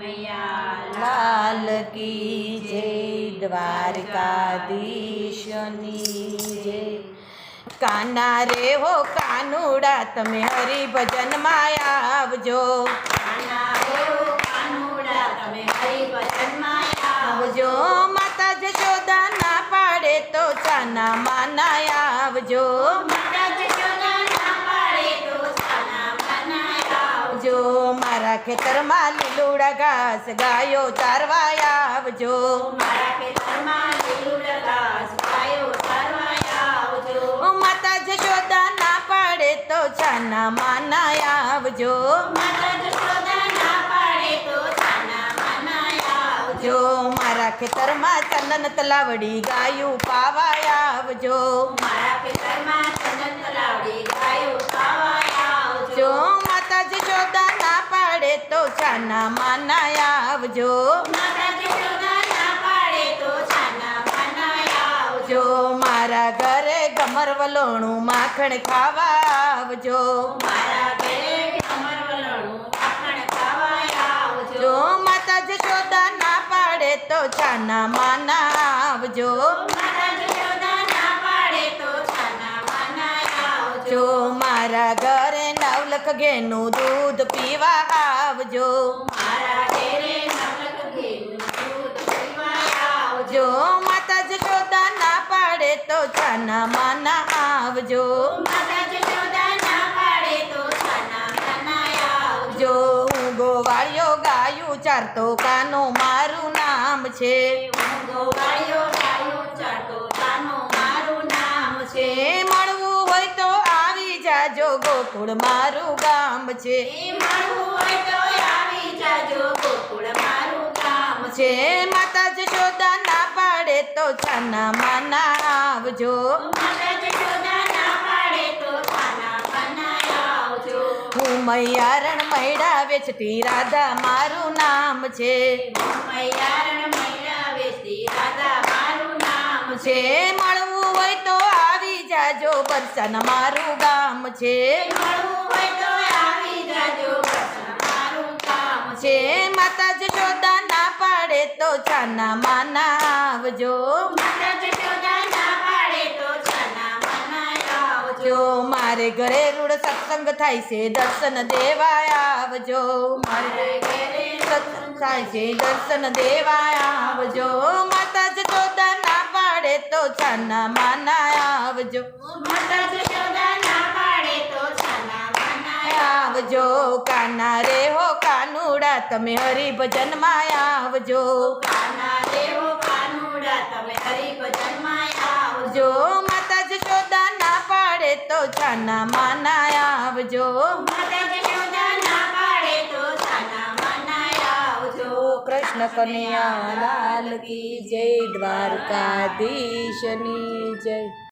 લાલ કી જય, દ્વારકાધીશની જય। કાના રે હો કાનુડા તમે હરિભજનમાં આવજો, આવજો। માતા જશોદા ના પાડે તો ચાના માના આવજો, આવજો। મારા ખેતરમાં લીલુડા ઘાસ ગાયો ચારવા આવજો, માતા જશોદા ના પાડે તો ચાના માના આવજો, આવજો। મારા ખેતરમાં ચંદન તલાવડી ગાયું પાવા આવજો, આવજો। માતા જશોદા ના પાડે તો ચાના માના આવજો, આવજો। મારા ઘરે ગમર વલોણું માખણ ખાવા આવજો, આવજો। માતા જશોદા ના પાડે તો ચાના માના આવજો, આવજો। મારા ઘરે નવલખ ઘેનું દૂધ પીવા આવજો, આવજો। માતા જશોદા ના પાડે તો ચાના માના આવજો, આવજો। હું ગોવાળિયો ગાયું ચારતો કાનો મારું નામ છે, મળવું હોય તો આવી જાજો ગોકુળ મારું ગામ છે, માતા જશોદા ના પાડે તો ચાના માના આવજો, હું મૈયારણ મૈડા વેચતી રાધા મારું નામ છે, મળવું હોય તો આવી જાજો બરસાના મારું ગામ છે, માતા જશોદા ના પાડે તો ચાના માના આવજો, આવજો। મારે ઘરે રૂડ સત્સંગ થાય છે દર્શન દેવા આવજો, મારે ઘરે સત્સંગ થાય છે દર્શન દેવા આવજો, માતા જશોદા ના પાડે તો ચાના માના આવજો, આવજો। કાના રે હો કાનુડા તમે હરિભજનમાં આવજો, આવજો। માતા જશોદા ના પાડે તો ચાના માના આવજો, કૃષ્ણ કનૈયા લાલ કી જય, દ્વારકાધીશની જય।